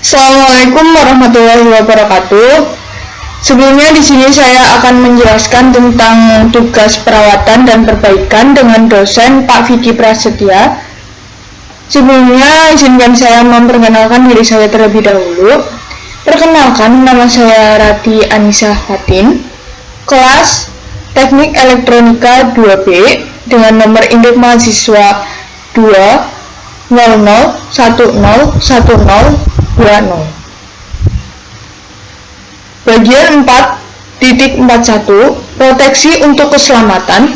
Assalamualaikum warahmatullahi wabarakatuh. Sebelumnya di sini saya akan menjelaskan tentang tugas perawatan dan perbaikan dengan dosen Pak Vicky Prasetya. Sebelumnya izinkan saya memperkenalkan diri saya terlebih dahulu. Perkenalkan, nama saya Rati Anissa Fatin, kelas Teknik Elektronika 2B dengan nomor induk mahasiswa 200101020. Bagian 4.41 proteksi untuk keselamatan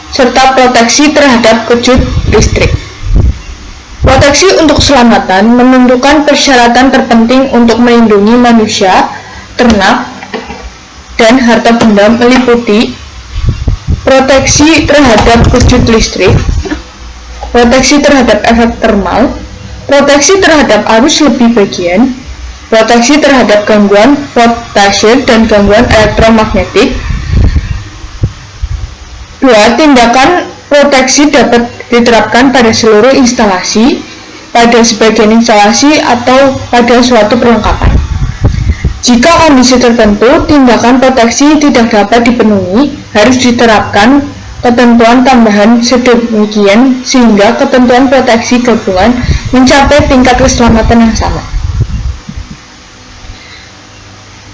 serta proteksi terhadap kejut listrik. Proteksi untuk keselamatan menentukan persyaratan terpenting untuk melindungi manusia, ternak, dan harta benda meliputi proteksi terhadap kejut listrik, proteksi terhadap efek termal, proteksi terhadap arus lebih bagian, proteksi terhadap gangguan voltase dan gangguan elektromagnetik. 2. Tindakan proteksi dapat diterapkan pada seluruh instalasi, pada sebagian instalasi, atau pada suatu perlengkapan. Jika kondisi tertentu tindakan proteksi tidak dapat dipenuhi, harus diterapkan ketentuan tambahan sedemikian sehingga ketentuan proteksi gabungan mencapai tingkat keselamatan yang sama.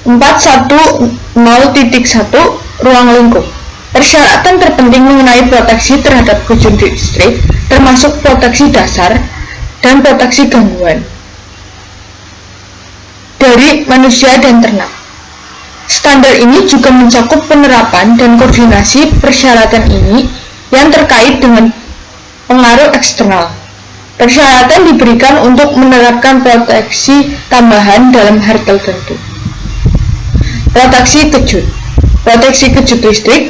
4.10.1 Ruang lingkup. Persyaratan terpenting mengenai proteksi terhadap kejut listrik termasuk proteksi dasar dan proteksi gangguan dari manusia dan ternak. Standar ini juga mencakup penerapan dan koordinasi persyaratan ini yang terkait dengan pengaruh eksternal. Persyaratan diberikan untuk menerapkan proteksi tambahan dalam hal tertentu. Proteksi kejut. Proteksi kejut listrik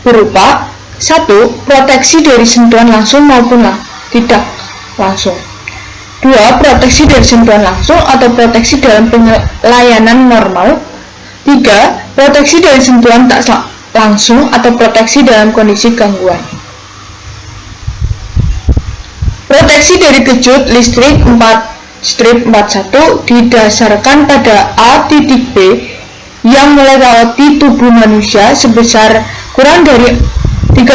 berupa 1. Proteksi dari sentuhan langsung maupun tidak langsung. 2. Proteksi dari sentuhan langsung atau proteksi dalam pelayanan normal. 3. Proteksi dari sentuhan tak langsung atau proteksi dalam kondisi gangguan. Proteksi dari kejut listrik 4.41 didasarkan pada A.B yang melewati tubuh manusia sebesar kurang dari 30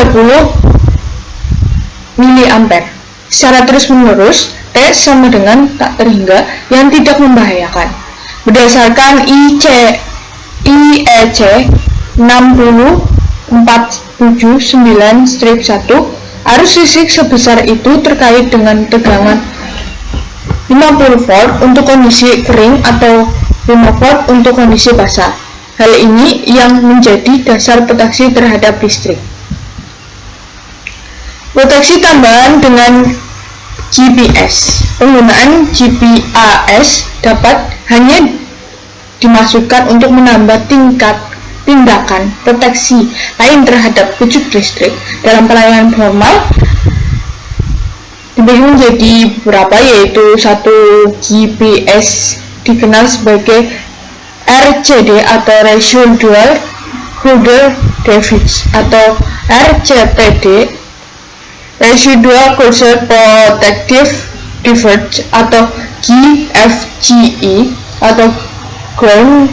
mA secara terus-menerus. T sama dengan tak terhingga yang tidak membahayakan. Berdasarkan IEC 60479-1, arus listrik sebesar itu terkait dengan tegangan 50 volt untuk kondisi kering atau 5 volt untuk kondisi basah. Hal ini yang menjadi dasar proteksi terhadap listrik. Proteksi tambahan dengan GPS. Penggunaan GPS dapat hanya dimaksudkan untuk menambah tingkat tindakan proteksi lain terhadap kejut listrik dalam pelayanan formal. Dibagi menjadi beberapa, yaitu 1. GPS dikenal sebagai RCD atau Residual Crude Damage, atau RCPD Residual Crude Protective Damage, atau GFGE, atau Ground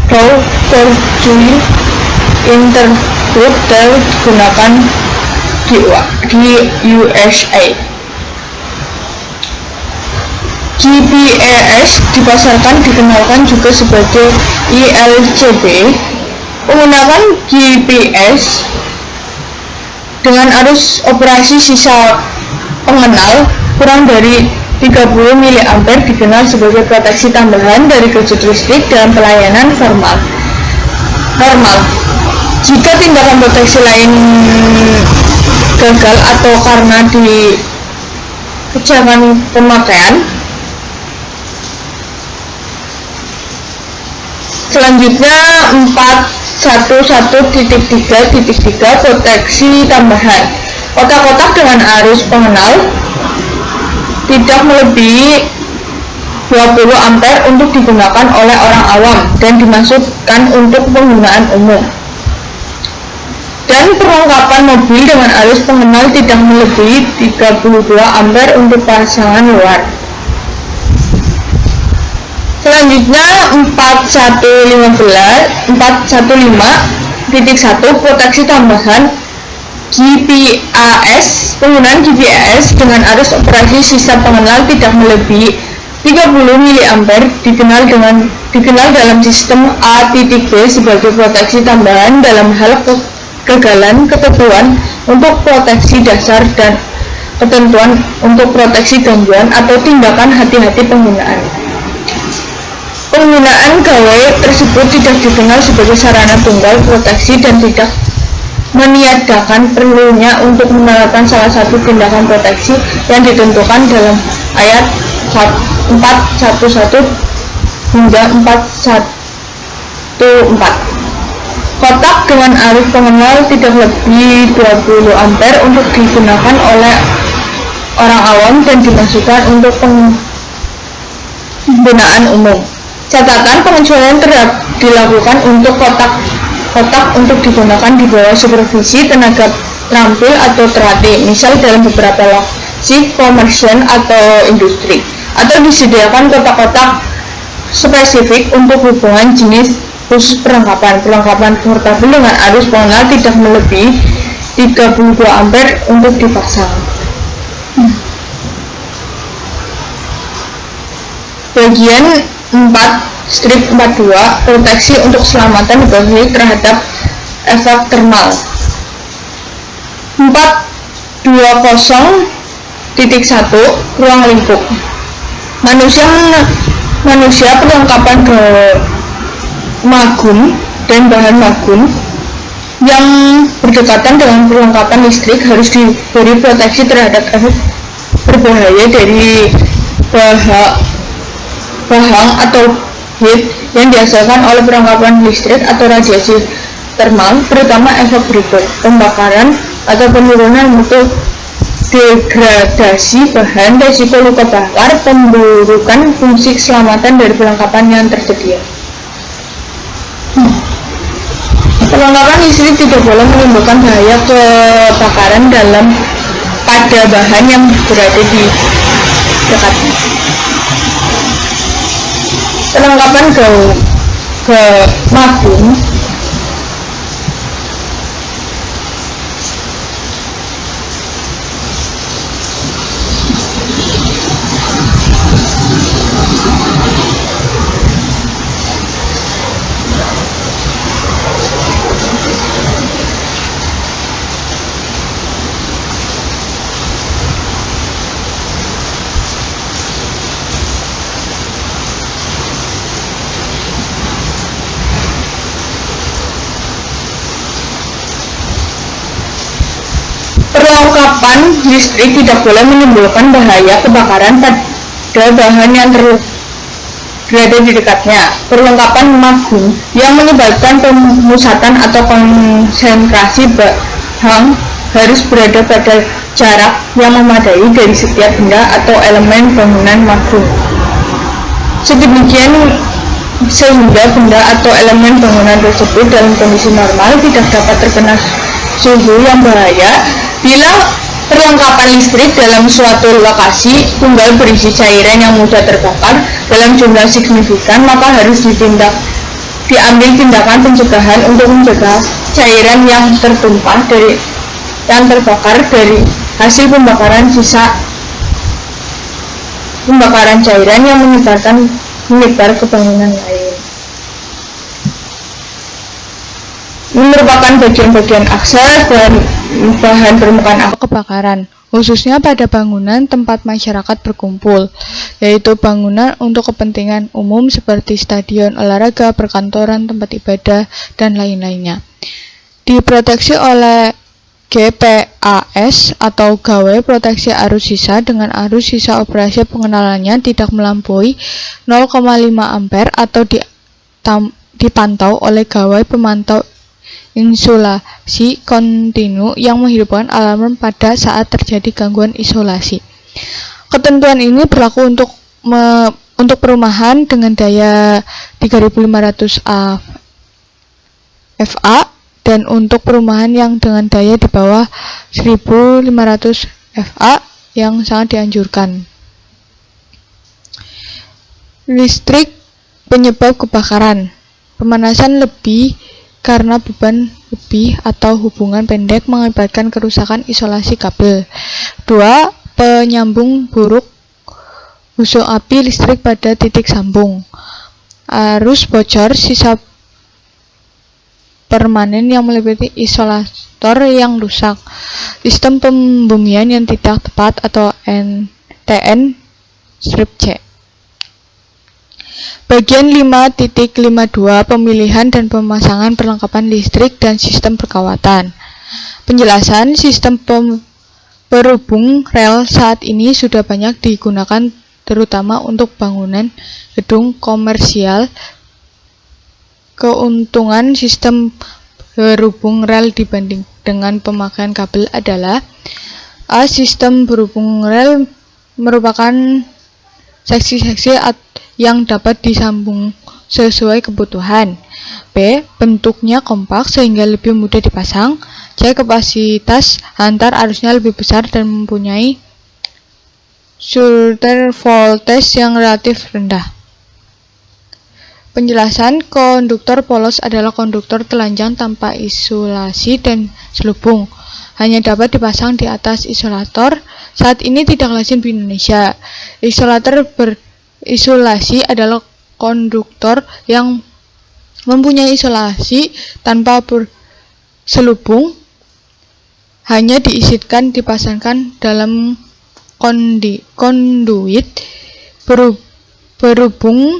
Torture Interrupt digunakan di USA. GPS dipasarkan dikenalkan juga sebagai ILCB. Menggunakan GPS dengan arus operasi sisa pengenal kurang dari 30 mA dikenal sebagai proteksi tambahan dari kejut listrik dalam pelayanan normal. Jika tindakan proteksi lain gagal atau karena kejanggalan pemakaian. Selanjutnya 4.11.3 proteksi tambahan. Kotak-kotak dengan arus pengenal tidak melebihi 20 ampere untuk digunakan oleh orang awam dan dimaksudkan untuk penggunaan umum. Dan perlengkapan mobil dengan arus pengenal tidak melebihi 32 ampere untuk pasangan luar. Selanjutnya 415.1 proteksi tambahan GPAS. Penggunaan GPAS dengan arus operasi sisa pengenal tidak melebihi 30 mA dikenal dalam sistem A.B sebagai proteksi tambahan dalam hal kegagalan ketentuan untuk proteksi dasar dan ketentuan untuk proteksi gangguan atau tindakan hati-hati penggunaan. Penggunaan gawai tersebut tidak dikenal sebagai sarana tunggal proteksi dan tidak meniadakan perlunya untuk menerapkan salah satu tindakan proteksi yang ditentukan dalam ayat 411 hingga 414. Kotak dengan arus pengenal tidak lebih 20 ampere untuk digunakan oleh orang awam dan dimasukkan untuk penggunaan umum. Catatan pengecualian dilakukan untuk kotak untuk digunakan di bawah supervisi tenaga terampil atau terlatih, misal dalam beberapa lokasi komersial atau industri, atau disediakan kotak-kotak spesifik untuk hubungan jenis khusus perlengkapan portabel dengan arus pengenal tidak melebihi 32 ampere untuk dipasang. Bagian 4.42 proteksi untuk keselamatan dibawahi terhadap efek termal. 420.1 ruang lingkup. Manusia perlengkapan magun dan bahan magun yang berdekatan dengan perlengkapan listrik harus diberi proteksi terhadap efek berbahaya dari bahang atau heat yang dihasilkan oleh perlengkapan listrik atau radiasi termal, terutama efek berikut: pembakaran atau penurunan mutu, degradasi bahan, risiko luka bakar, pemburukan fungsi keselamatan dari perlengkapan yang tersedia. Perlengkapan listrik tidak boleh menimbulkan bahaya kebakaran pada bahan yang berada di dekatnya. Perlengkapan magun Perlengkapan listrik tidak boleh menimbulkan bahaya kebakaran pada bahan yang berada di dekatnya. Perlengkapan magun yang menyebabkan pemusatan atau konsentrasi bahang harus berada pada jarak yang memadai dari setiap benda atau elemen bangunan magun, sehingga benda atau elemen bangunan tersebut dalam kondisi normal tidak dapat terkena suhu yang bahaya. Bila perlengkapan listrik dalam suatu lokasi tunggal berisi cairan yang mudah terbakar dalam jumlah signifikan, maka harus diambil tindakan pencegahan untuk mencegah cairan yang terbakar dari hasil pembakaran cairan yang menyebar ke bangunan lain. Ini merupakan bagian-bagian akses dan bahan permukaan kebakaran, khususnya pada bangunan tempat masyarakat berkumpul, yaitu bangunan untuk kepentingan umum seperti stadion olahraga, perkantoran, tempat ibadah, dan lain-lainnya. Diproteksi oleh GPAS atau gawai proteksi arus sisa dengan arus sisa operasi pengenalannya tidak melampaui 0,5 ampere atau dipantau oleh gawai pemantau insulasi kontinu yang menghidupkan alarm pada saat terjadi gangguan isolasi. Ketentuan ini berlaku untuk perumahan dengan daya 3500 FA dan untuk perumahan yang dengan daya di bawah 1500 FA yang sangat dianjurkan. Listrik Penyebab kebakaran. Pemanasan lebih karena beban lebih atau hubungan pendek mengakibatkan kerusakan isolasi kabel. 2. Penyambung buruk busuk api listrik pada titik sambung. Arus bocor sisa permanen yang meliputi isolator yang rusak. Sistem pembumian yang tidak tepat atau NTN strip C. Bagian 5.52 Pemilihan dan pemasangan perlengkapan listrik dan sistem perkawatan. Penjelasan sistem berhubung rel saat ini sudah banyak digunakan terutama untuk bangunan gedung komersial. Keuntungan sistem berhubung rel dibanding dengan pemakaian kabel adalah: A. Sistem berhubung rel merupakan seksi-seksi yang dapat disambung sesuai kebutuhan. B. Bentuknya kompak sehingga lebih mudah dipasang. C. Kapasitas antar arusnya lebih besar dan mempunyai shorter voltage yang relatif rendah. Penjelasan: konduktor polos adalah konduktor telanjang tanpa isolasi dan selubung. Hanya dapat dipasang di atas isolator. Saat ini tidak lazim di Indonesia. Isolator berisolasi adalah konduktor yang mempunyai isolasi tanpa berselubung, hanya diizinkan dipasangkan dalam konduit berhubung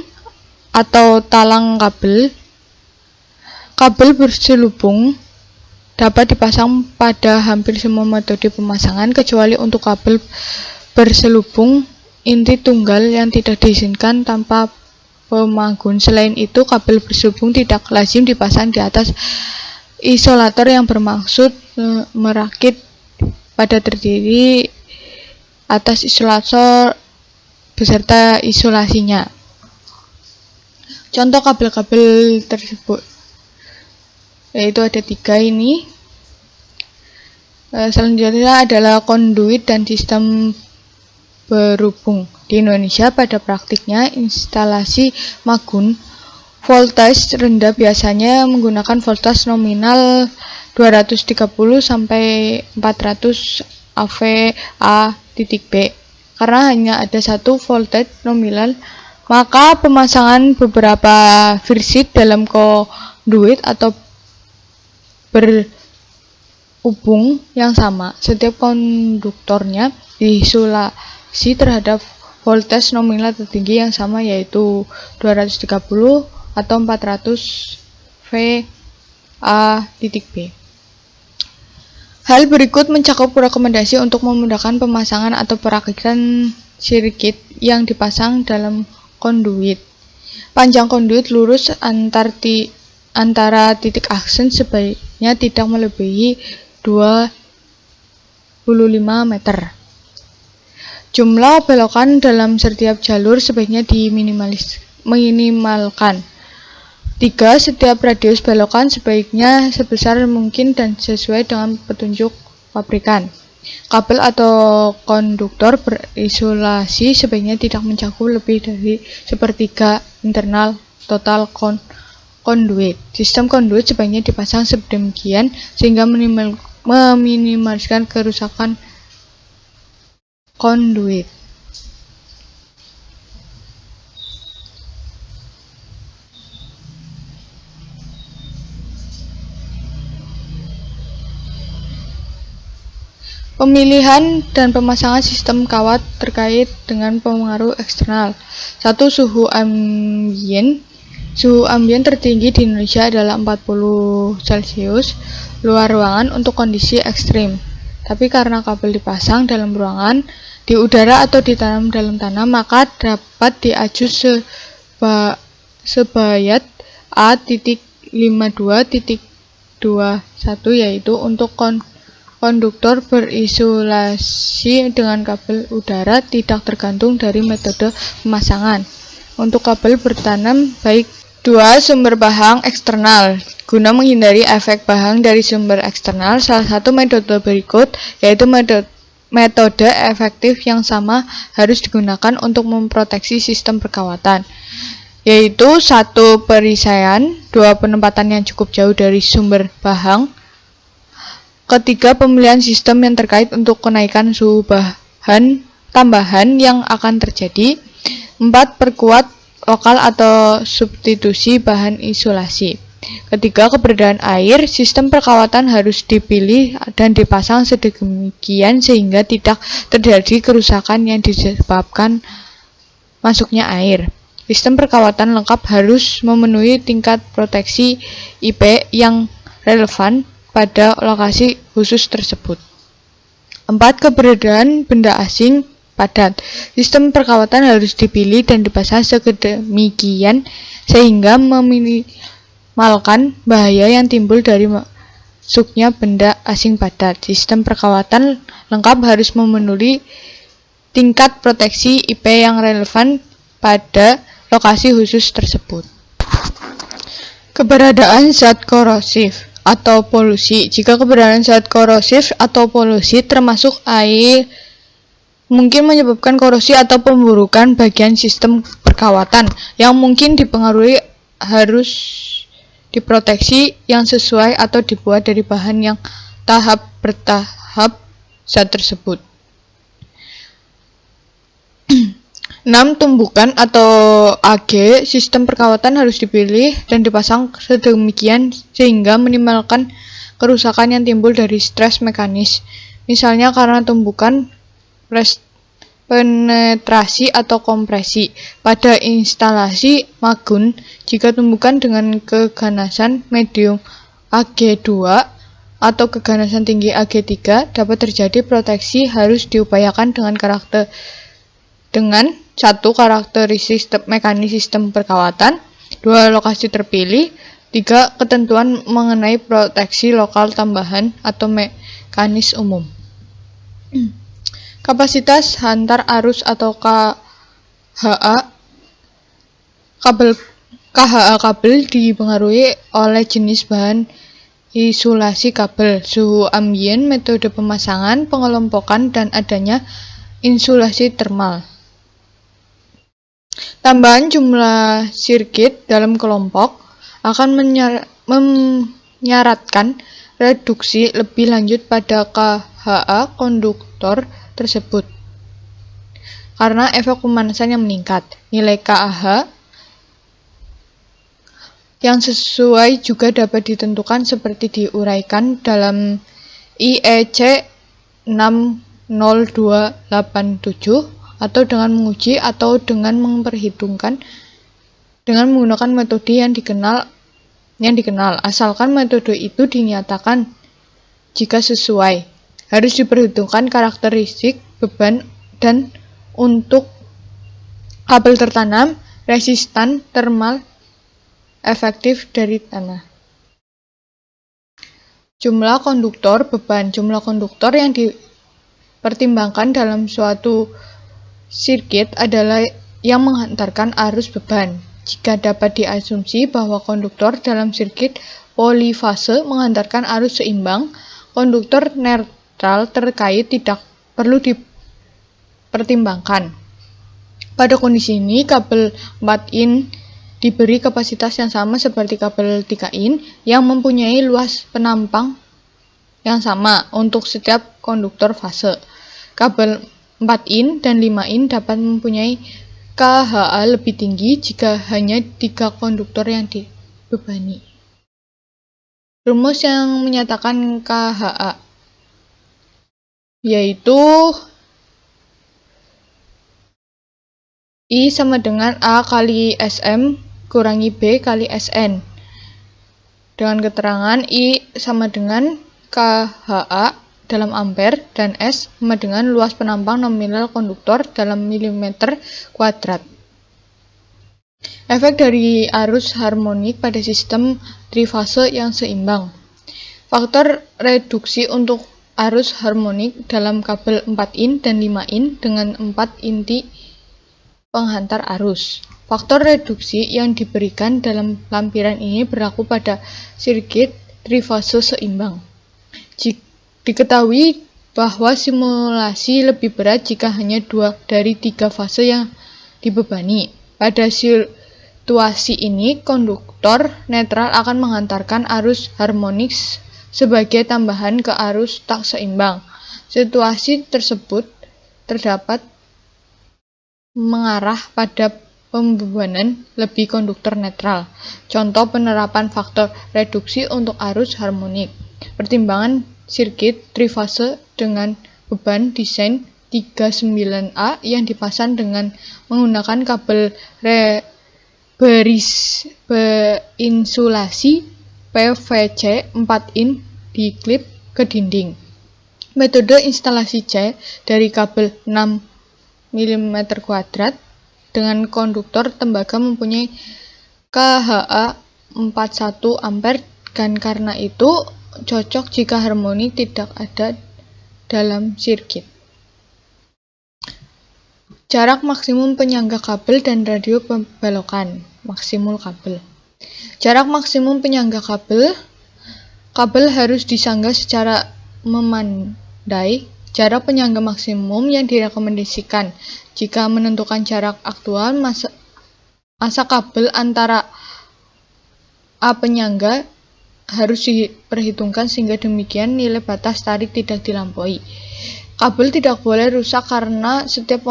atau talang kabel. Kabel berselubung dapat dipasang pada hampir semua metode pemasangan kecuali untuk kabel berselubung inti tunggal yang tidak diizinkan tanpa pemagun. Selain itu, kabel berselubung tidak lazim dipasang di atas isolator yang bermaksud merakit pada terdiri atas isolator beserta isolasinya. Contoh kabel-kabel tersebut yaitu ada 3 ini. Selanjutnya adalah konduit dan sistem berhubung. Di Indonesia pada praktiknya instalasi magun voltage rendah biasanya menggunakan voltage nominal 230 sampai 400 AV-A.B. Karena hanya ada satu voltage nominal, maka pemasangan beberapa firsit dalam konduit atau berhubung yang sama. Setiap konduktornya diisolasi terhadap voltage nominal tertinggi yang sama, yaitu 230 atau 400 VA.B. Hal berikut mencakup rekomendasi untuk memudahkan pemasangan atau perakitan sirkuit yang dipasang dalam konduit. Panjang konduit lurus antara titik aksen sebaiknya tidak melebihi 25 meter. Jumlah belokan dalam setiap jalur sebaiknya diminimalkan. 3. Setiap radius belokan sebaiknya sebesar mungkin dan sesuai dengan petunjuk pabrikan. Kabel atau konduktor berisolasi sebaiknya tidak mencakup lebih dari sepertiga internal total konduit. Sistem konduit sebaiknya dipasang sedemikian sehingga meminimaliskan kerusakan konduit. Pemilihan dan pemasangan sistem kawat terkait dengan pengaruh eksternal. 1. Suhu ambien. Suhu ambien tertinggi di Indonesia adalah 40 Celcius luar ruangan untuk kondisi ekstrim. Tapi karena kabel dipasang dalam ruangan, di udara atau ditanam dalam tanah, maka dapat diaju sebayat A.52.21 yaitu untuk konduktor berisolasi dengan kabel udara tidak tergantung dari metode pemasangan. Untuk kabel bertanam baik. 2. Sumber bahang eksternal. Guna menghindari efek bahang dari sumber eksternal, salah satu metode berikut, yaitu metode efektif yang sama harus digunakan untuk memproteksi sistem perkawatan, yaitu 1. Perisaian, 2. Penempatan yang cukup jauh dari sumber bahan, 3. Pemilihan sistem yang terkait untuk kenaikan suhu bahan tambahan yang akan terjadi, 4. Perkuat lokal atau substitusi bahan isolasi. 4. Keberadaan air, sistem perkawatan harus dipilih dan dipasang sedemikian sehingga tidak terjadi kerusakan yang disebabkan masuknya air. Sistem perkawatan lengkap harus memenuhi tingkat proteksi IP yang relevan pada lokasi khusus tersebut. 4. Keberadaan benda asing padat. Sistem perkawatan harus dipilih dan dipasang sedemikian sehingga meminimalkan bahaya yang timbul dari masuknya benda asing padat. Sistem perkawatan lengkap harus memenuhi tingkat proteksi IP yang relevan pada lokasi khusus tersebut. Keberadaan zat korosif atau polusi. Jika keberadaan zat korosif atau polusi termasuk air mungkin menyebabkan korosi atau pemburukan bagian sistem perkawatan yang mungkin dipengaruhi, harus diproteksi yang sesuai atau dibuat dari bahan yang tahap bertahap zat tersebut. 6. Tumbukan atau AG, sistem perkawatan harus dipilih dan dipasang sedemikian sehingga minimalkan kerusakan yang timbul dari stres mekanis, misalnya karena tumbukan penetrasi atau kompresi pada instalasi magun. Jika tumbukan dengan keganasan medium AG2 atau keganasan tinggi AG3 dapat terjadi proteksi harus diupayakan dengan 1. Karakteristik mekanis sistem perkawatan, 2. Lokasi terpilih, 3. Ketentuan mengenai proteksi lokal tambahan atau mekanis umum. Kapasitas hantar arus atau KHA kabel dipengaruhi oleh jenis bahan isolasi kabel, suhu ambien, metode pemasangan, pengelompokan, dan adanya insulasi termal. Tambahan jumlah sirkuit dalam kelompok akan menyaratkan reduksi lebih lanjut pada KHA konduktor tersebut karena efek pemanasan yang meningkat. Nilai KH yang sesuai juga dapat ditentukan seperti diuraikan dalam IEC 60287 atau dengan menguji atau dengan memperhitungkan dengan menggunakan metode yang dikenal asalkan metode itu dinyatakan jika sesuai. Harus diperhitungkan karakteristik beban dan untuk kabel tertanam resistan termal efektif dari tanah. Jumlah konduktor beban. Jumlah konduktor yang dipertimbangkan dalam suatu sirkuit adalah yang menghantarkan arus beban. Jika dapat diasumsi bahwa konduktor dalam sirkuit polifase menghantarkan arus seimbang, konduktor netral terkait tidak perlu dipertimbangkan. Pada kondisi ini, kabel 4 in diberi kapasitas yang sama seperti kabel 3 in yang mempunyai luas penampang yang sama untuk setiap konduktor fase. Kabel 4 in dan 5 in dapat mempunyai KHA lebih tinggi jika hanya 3 konduktor yang dibebani. Rumus yang menyatakan KHA yaitu I sama dengan A kali SM kurangi B kali SN. Dengan keterangan I sama dengan KHA dalam ampere dan S sama dengan luas penampang nominal konduktor dalam milimeter kuadrat. Efek dari arus harmonik pada sistem trifase yang seimbang. Faktor reduksi untuk arus harmonik dalam kabel 4 in dan 5 in dengan 4 inti penghantar arus. Faktor reduksi yang diberikan dalam lampiran ini berlaku pada sirkuit trifase seimbang. Diketahui bahwa simulasi lebih berat jika hanya 2 dari 3 fase yang dibebani. Pada situasi ini, konduktor netral akan mengantarkan arus harmonik sebagai tambahan ke arus tak seimbang. Situasi tersebut terdapat mengarah pada pembebanan lebih konduktor netral. Contoh penerapan faktor reduksi untuk arus harmonik. Pertimbangan sirkuit trifase dengan beban desain 39A yang dipasang dengan menggunakan kabel berinsulasi PVC 4 in diklip ke dinding. Metode instalasi C dari kabel 6 mm² dengan konduktor tembaga mempunyai KHA 41 ampere dan karena itu cocok jika harmoni tidak ada dalam sirkuit. Jarak maksimum penyangga kabel dan radio pembelokan. Maksimum kabel. Jarak maksimum penyangga kabel. Kabel harus disangga secara memandai jarak penyangga maksimum yang direkomendasikan. Jika menentukan jarak aktual, masa kabel antara A penyangga harus diperhitungkan sehingga demikian nilai batas tarik tidak dilampaui. Kabel tidak boleh rusak karena setiap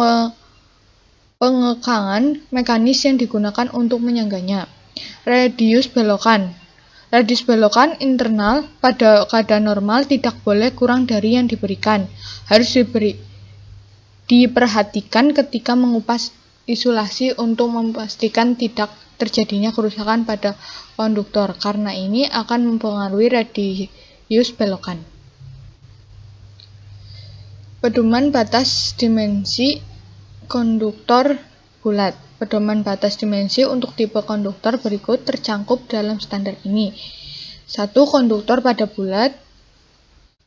pengekangan mekanis yang digunakan untuk menyangganya. Radius belokan. Radius belokan internal pada keadaan normal tidak boleh kurang dari yang diberikan. Harus diperhatikan ketika mengupas isolasi untuk memastikan tidak terjadinya kerusakan pada konduktor, karena ini akan mempengaruhi radius belokan. Pedoman batas dimensi konduktor bulat. Pedoman batas dimensi untuk tipe konduktor berikut tercankup dalam standar ini. 1. Konduktor pada bulat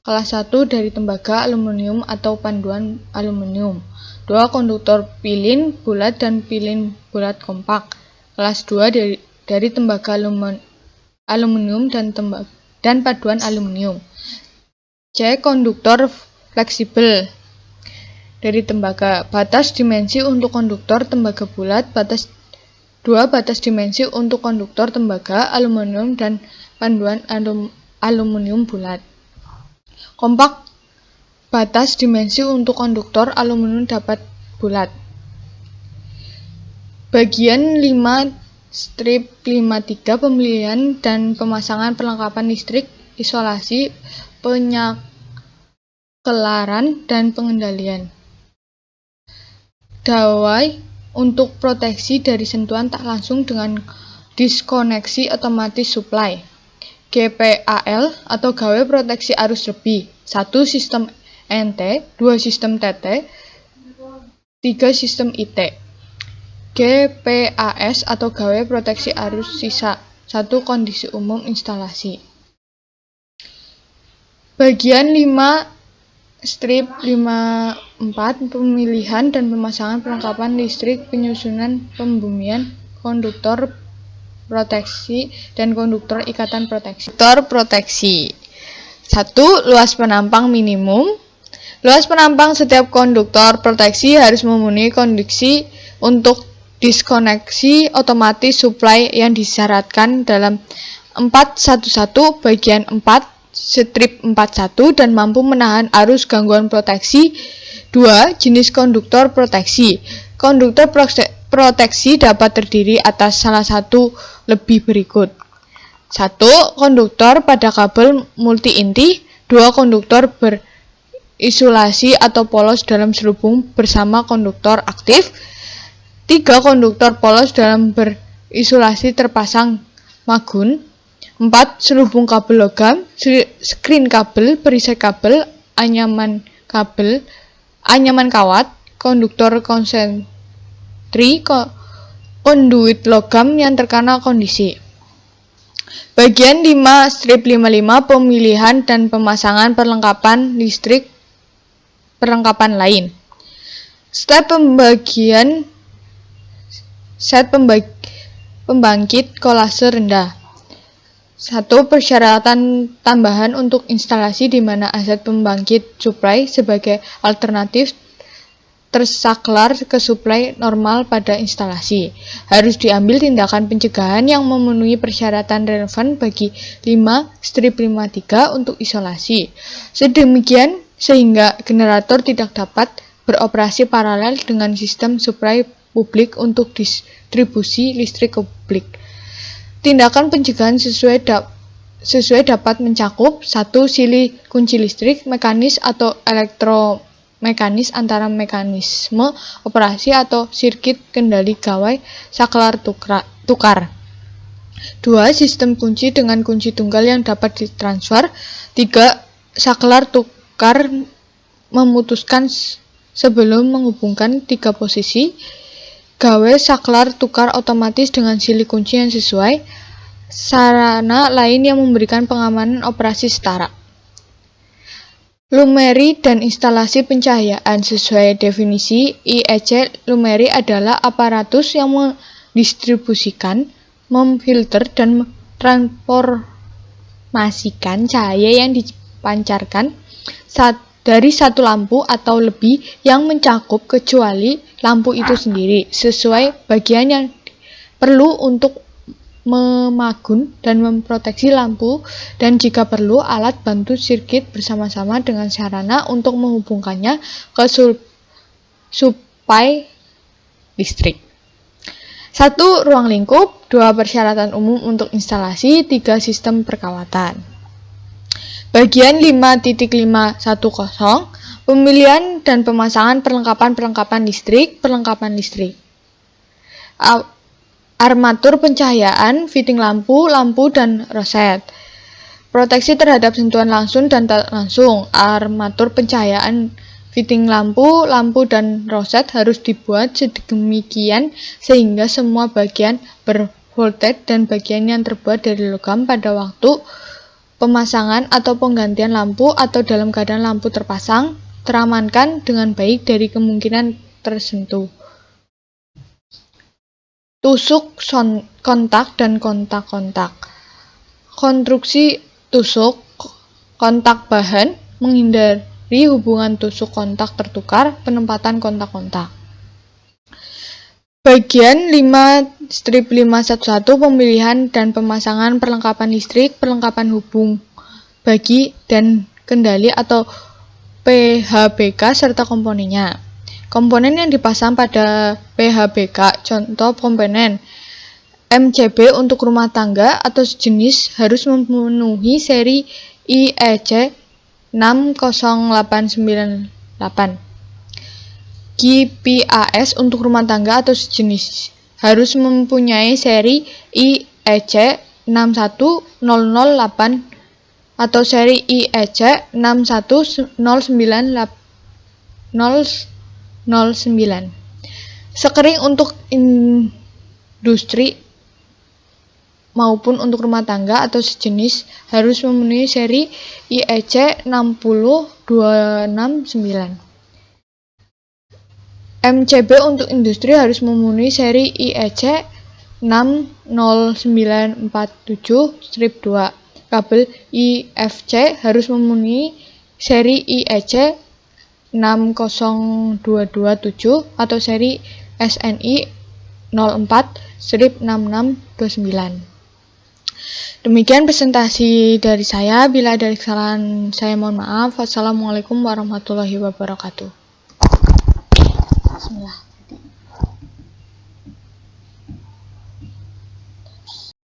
kelas 1 dari tembaga aluminium atau panduan aluminium. 2. Konduktor pilin bulat dan pilin bulat kompak kelas 2 dari tembaga aluminium dan paduan aluminium. C. Konduktor fleksibel dari tembaga. Batas dimensi untuk konduktor tembaga bulat. 2. Batas dimensi untuk konduktor tembaga aluminium dan panduan aluminium bulat. Kompak. Batas dimensi untuk konduktor aluminium dapat bulat. Bagian 5-53 pemilihan dan pemasangan perlengkapan listrik, isolasi, penyakelaran, dan pengendalian. Dawai untuk proteksi dari sentuhan tak langsung dengan diskoneksi otomatis supply. GPAL atau gawe proteksi arus lebih. 1. Sistem NT, 2. Sistem TT, 3. Sistem IT. GPAS atau gawe proteksi arus sisa. 1. Kondisi umum instalasi. Bagian 5-54 pemilihan dan pemasangan perlengkapan listrik, penyusunan pembumian konduktor proteksi dan konduktor ikatan proteksi. Konduktor proteksi. 1. Luas penampang minimum. Luas penampang setiap konduktor proteksi harus memenuhi kondisi untuk diskoneksi otomatis supply yang disyaratkan dalam 411 bagian 4-41 dan mampu menahan arus gangguan proteksi. 2. Jenis konduktor proteksi. Konduktor proteksi dapat terdiri atas salah satu lebih berikut. 1. Konduktor pada kabel multi-inti. 2. Konduktor berisolasi atau polos dalam serubung bersama konduktor aktif. 3. Konduktor polos dalam berisolasi terpasang magun. 4. Serubung kabel logam, screen kabel, perisai kabel, anyaman kawat, konduktor konsentri, konduit logam yang terkena kondisi. Bagian 5-55 pemilihan dan pemasangan perlengkapan listrik perlengkapan lain. Set pembangkit kolase rendah. 1. Persyaratan tambahan untuk instalasi di mana aset pembangkit supply sebagai alternatif tersaklar ke suplai normal pada instalasi. Harus diambil tindakan pencegahan yang memenuhi persyaratan relevan bagi 5-53 untuk isolasi. Sedemikian sehingga generator tidak dapat beroperasi paralel dengan sistem suplai publik untuk distribusi listrik ke publik. Tindakan pencegahan sesuai dapat mencakup 1. Silih kunci listrik, mekanis atau elektromekanis antara mekanisme operasi atau sirkuit kendali gawai saklar tukar. 2. Sistem kunci dengan kunci tunggal yang dapat ditransfer. 3. Saklar tukar memutuskan sebelum menghubungkan 3 posisi gawe saklar tukar otomatis dengan silih kunci yang sesuai. Sarana lain yang memberikan pengamanan operasi setara. Lumeri dan instalasi pencahayaan sesuai definisi IEC. Lumeri adalah aparatus yang mendistribusikan, memfilter, dan transformasikan cahaya yang dipancarkan dari satu lampu atau lebih yang mencakup kecuali lampu itu sendiri, sesuai bagian yang perlu untuk memagun dan memproteksi lampu, dan jika perlu alat bantu sirkuit bersama-sama dengan sarana untuk menghubungkannya ke suplai listrik. 1. Ruang lingkup. 2. Persyaratan umum untuk instalasi. 3. Sistem perkawatan. Bagian 5.510 Pemilihan dan pemasangan perlengkapan listrik. Armatur pencahayaan, fitting lampu, dan roset. Proteksi terhadap sentuhan langsung dan tak langsung. Armatur pencahayaan, fitting lampu, dan roset harus dibuat sedemikian sehingga semua bagian bervoltage dan bagian yang terbuat dari logam pada waktu pemasangan atau penggantian lampu atau dalam keadaan lampu terpasang teramankan dengan baik dari kemungkinan tersentuh. Tusuk kontak dan kontak-kontak. Konstruksi tusuk kontak bahan menghindari hubungan tusuk kontak tertukar, penempatan kontak-kontak. Bagian 5-511 Pemilihan dan pemasangan perlengkapan listrik, perlengkapan hubung bagi dan kendali atau PHBK serta komponennya. Komponen yang dipasang pada PHBK, contoh komponen MCB untuk rumah tangga atau sejenis harus memenuhi seri IEC 60898. GPAS untuk rumah tangga atau sejenis harus mempunyai seri IEC 61008 atau seri IEC 6109809. Sekering untuk industri maupun untuk rumah tangga atau sejenis harus memenuhi seri IEC 60269. MCB untuk industri harus memenuhi seri IEC 60947-2. Kabel IFC harus memenuhi seri IEC 60227 atau seri SNI 04-6629. Demikian presentasi dari saya. Bila ada kesalahan saya mohon maaf. Wassalamualaikum warahmatullahi wabarakatuh. Bismillah.